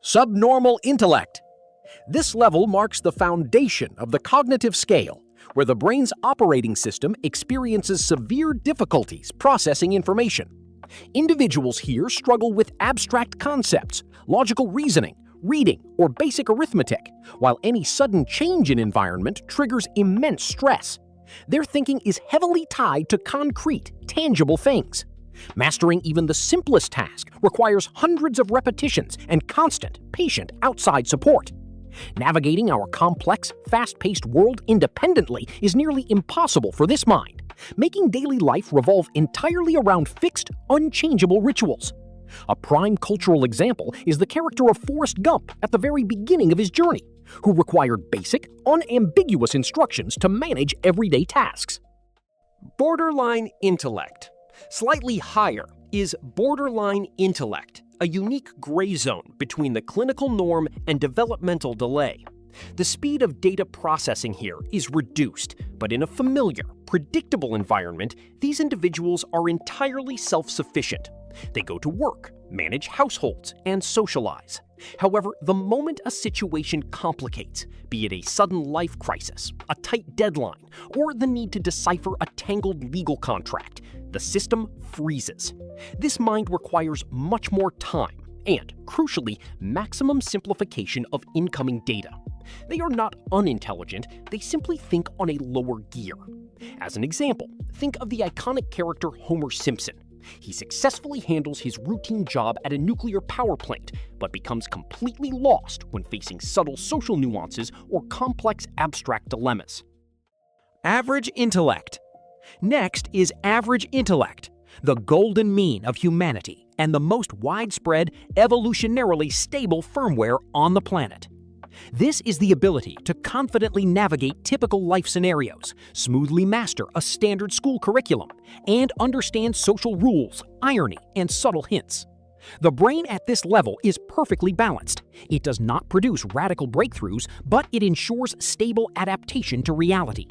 Subnormal intellect. This level marks the foundation of the cognitive scale, where the brain's operating system experiences severe difficulties processing information. Individuals here struggle with abstract concepts, logical reasoning, reading, or basic arithmetic, while any sudden change in environment triggers immense stress. Their thinking is heavily tied to concrete, tangible things. Mastering even the simplest task requires hundreds of repetitions and constant, patient outside support. Navigating our complex, fast-paced world independently is nearly impossible for this mind, making daily life revolve entirely around fixed, unchangeable rituals. A prime cultural example is the character of Forrest Gump at the very beginning of his journey, who required basic, unambiguous instructions to manage everyday tasks. Borderline intellect. Slightly higher is borderline intellect, a unique gray zone between the clinical norm and developmental delay. The speed of data processing here is reduced, but in a familiar, predictable environment, these individuals are entirely self-sufficient. They go to work, manage households, and socialize. However, the moment a situation complicates, be it a sudden life crisis, a tight deadline, or the need to decipher a tangled legal contract, the system freezes. This mind requires much more time and, crucially, maximum simplification of incoming data. They are not unintelligent, they simply think on a lower gear. As an example, think of the iconic character Homer Simpson. He successfully handles his routine job at a nuclear power plant, but becomes completely lost when facing subtle social nuances or complex abstract dilemmas. Average intellect. Next is average intellect, the golden mean of humanity and the most widespread, evolutionarily stable firmware on the planet. This is the ability to confidently navigate typical life scenarios, smoothly master a standard school curriculum, and understand social rules, irony, and subtle hints. The brain at this level is perfectly balanced. It does not produce radical breakthroughs, but it ensures stable adaptation to reality.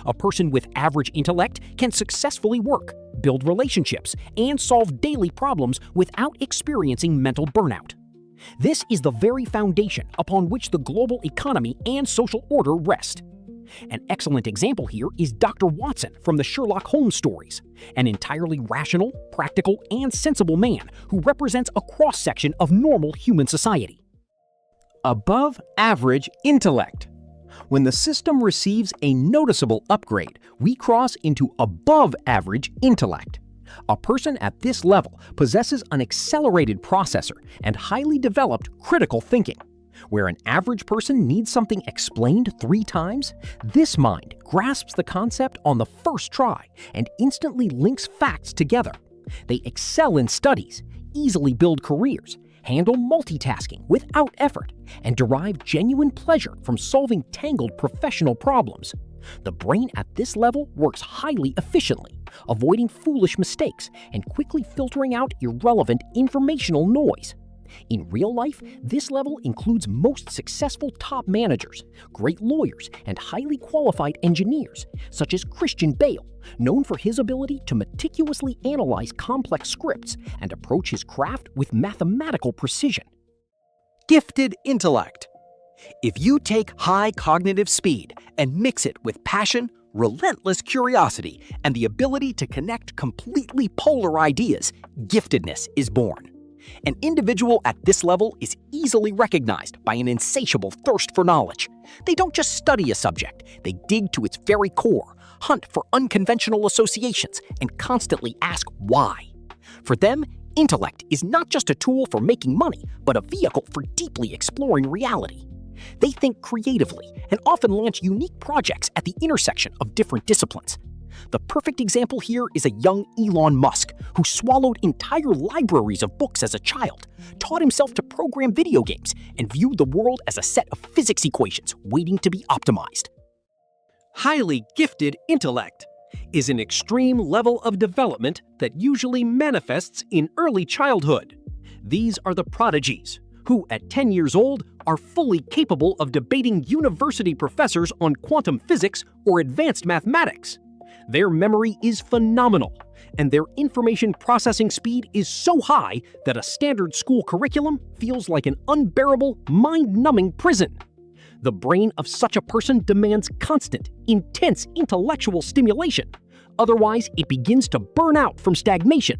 A person with average intellect can successfully work, build relationships, and solve daily problems without experiencing mental burnout. This is the very foundation upon which the global economy and social order rest. An excellent example here is Dr. Watson from the Sherlock Holmes stories, an entirely rational, practical, and sensible man who represents a cross-section of normal human society. Above average intellect. When the system receives a noticeable upgrade, we cross into above average intellect. A person at this level possesses an accelerated processor and highly developed critical thinking. Where an average person needs something explained 3 times, this mind grasps the concept on the first try and instantly links facts together. They excel in studies, easily build careers, handle multitasking without effort, and derive genuine pleasure from solving tangled professional problems. The brain at this level works highly efficiently, avoiding foolish mistakes and quickly filtering out irrelevant informational noise. In real life, this level includes most successful top managers, great lawyers, and highly qualified engineers, such as Christian Bale, known for his ability to meticulously analyze complex scripts and approach his craft with mathematical precision. Gifted intellect. If you take high cognitive speed and mix it with passion, relentless curiosity, and the ability to connect completely polar ideas, giftedness is born. An individual at this level is easily recognized by an insatiable thirst for knowledge. They don't just study a subject, they dig to its very core, hunt for unconventional associations, and constantly ask why. For them, intellect is not just a tool for making money, but a vehicle for deeply exploring reality. They think creatively and often launch unique projects at the intersection of different disciplines. The perfect example here is a young Elon Musk who swallowed entire libraries of books as a child, taught himself to program video games, and viewed the world as a set of physics equations waiting to be optimized. Highly gifted intellect is an extreme level of development that usually manifests in early childhood. These are the prodigies, who at 10 years old are fully capable of debating university professors on quantum physics or advanced mathematics. Their memory is phenomenal, and their information processing speed is so high that a standard school curriculum feels like an unbearable, mind-numbing prison. The brain of such a person demands constant, intense intellectual stimulation. Otherwise, it begins to burn out from stagnation.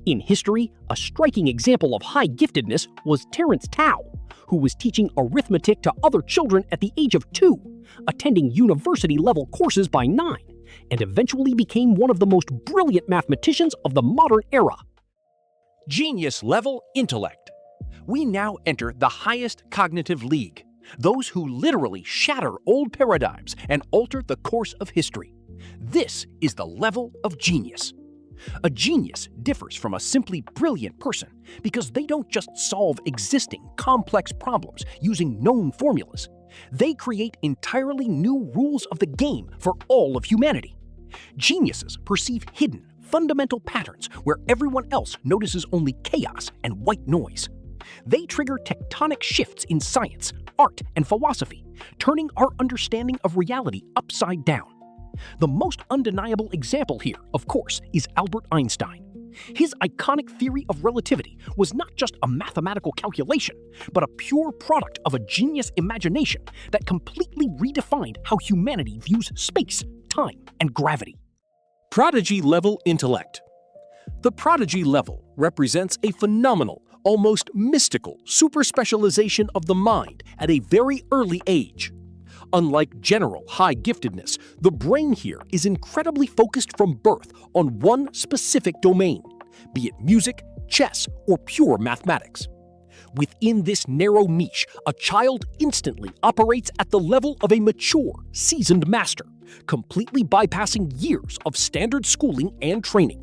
In history, a striking example of high giftedness was Terence Tao, who was teaching arithmetic to other children at the age of 2, attending university-level courses by 9, and eventually became one of the most brilliant mathematicians of the modern era. Genius-level intellect. We now enter the highest cognitive league, those who literally shatter old paradigms and alter the course of history. This is the level of genius. A genius differs from a simply brilliant person because they don't just solve existing complex problems using known formulas. They create entirely new rules of the game for all of humanity. Geniuses perceive hidden, fundamental patterns where everyone else notices only chaos and white noise. They trigger tectonic shifts in science, art, and philosophy, turning our understanding of reality upside down. The most undeniable example here, of course, is Albert Einstein. His iconic theory of relativity was not just a mathematical calculation, but a pure product of a genius imagination that completely redefined how humanity views space, time, and gravity. Prodigy-level intellect. The Prodigy-level represents a phenomenal, almost mystical super-specialization of the mind at a very early age. Unlike general high giftedness, the brain here is incredibly focused from birth on one specific domain, be it music, chess, or pure mathematics. Within this narrow niche, a child instantly operates at the level of a mature, seasoned master, completely bypassing years of standard schooling and training.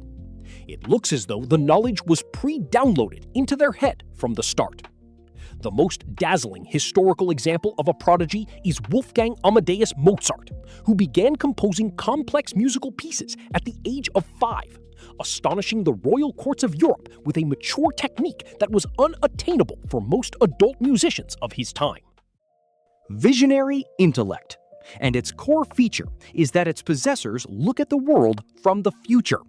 It looks as though the knowledge was pre-downloaded into their head from the start. The most dazzling historical example of a prodigy is Wolfgang Amadeus Mozart, who began composing complex musical pieces at the age of 5, astonishing the royal courts of Europe with a mature technique that was unattainable for most adult musicians of his time. Visionary intellect, and its core feature is that its possessors look at the world from the future.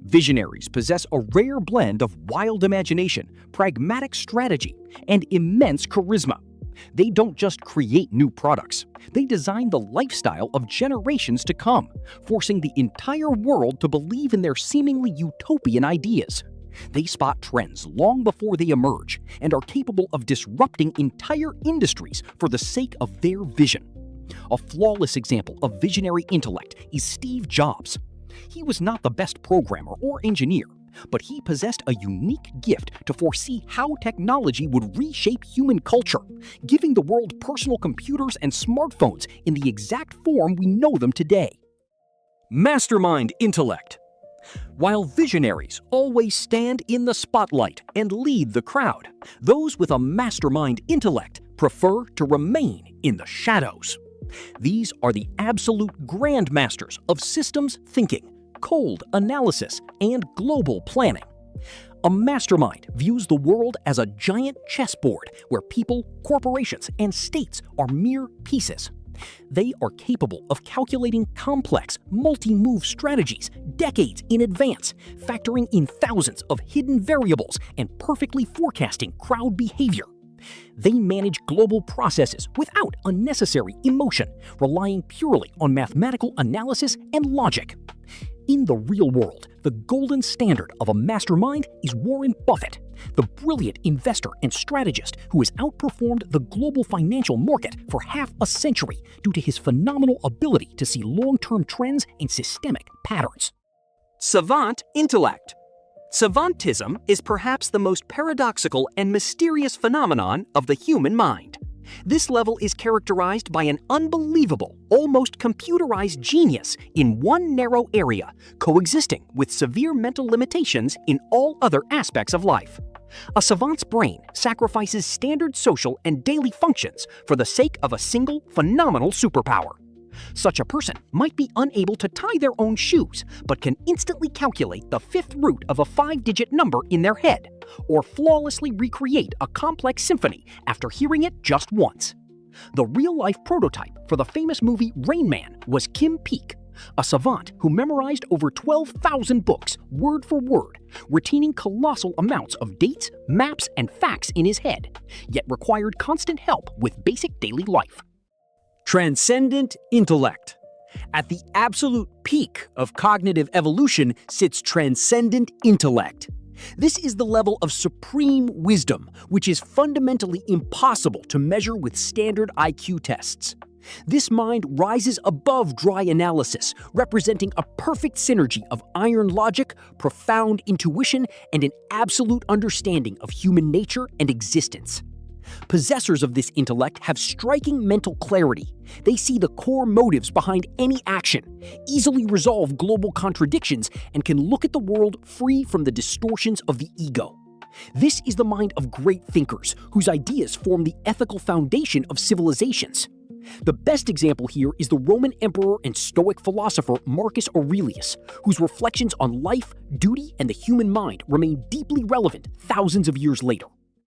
Visionaries possess a rare blend of wild imagination, pragmatic strategy, and immense charisma. They don't just create new products, they design the lifestyle of generations to come, forcing the entire world to believe in their seemingly utopian ideas. They spot trends long before they emerge and are capable of disrupting entire industries for the sake of their vision. A flawless example of visionary intellect is Steve Jobs. He was not the best programmer or engineer, but he possessed a unique gift to foresee how technology would reshape human culture, giving the world personal computers and smartphones in the exact form we know them today. Mastermind intellect. While visionaries always stand in the spotlight and lead the crowd, those with a mastermind intellect prefer to remain in the shadows. These are the absolute grandmasters of systems thinking, cold analysis, and global planning. A mastermind views the world as a giant chessboard where people, corporations, and states are mere pieces. They are capable of calculating complex, multi-move strategies decades in advance, factoring in thousands of hidden variables and perfectly forecasting crowd behavior. They manage global processes without unnecessary emotion, relying purely on mathematical analysis and logic. In the real world, the golden standard of a mastermind is Warren Buffett, the brilliant investor and strategist who has outperformed the global financial market for half a century due to his phenomenal ability to see long-term trends and systemic patterns. Savant intellect. Savantism is perhaps the most paradoxical and mysterious phenomenon of the human mind. This level is characterized by an unbelievable, almost computerized genius in one narrow area, coexisting with severe mental limitations in all other aspects of life. A savant's brain sacrifices standard social and daily functions for the sake of a single, phenomenal superpower. Such a person might be unable to tie their own shoes, but can instantly calculate the 5th root of a 5-digit number in their head, or flawlessly recreate a complex symphony after hearing it just once. The real-life prototype for the famous movie Rain Man was Kim Peek, a savant who memorized over 12,000 books word for word, retaining colossal amounts of dates, maps, and facts in his head, yet required constant help with basic daily life. Transcendent intellect. At the absolute peak of cognitive evolution sits transcendent intellect. This is the level of supreme wisdom, which is fundamentally impossible to measure with standard IQ tests. This mind rises above dry analysis, representing a perfect synergy of iron logic, profound intuition, and an absolute understanding of human nature and existence. Possessors of this intellect have striking mental clarity. They see the core motives behind any action, easily resolve global contradictions, and can look at the world free from the distortions of the ego. This is the mind of great thinkers, whose ideas form the ethical foundation of civilizations. The best example here is the Roman emperor and Stoic philosopher Marcus Aurelius, whose reflections on life, duty, and the human mind remain deeply relevant thousands of years later.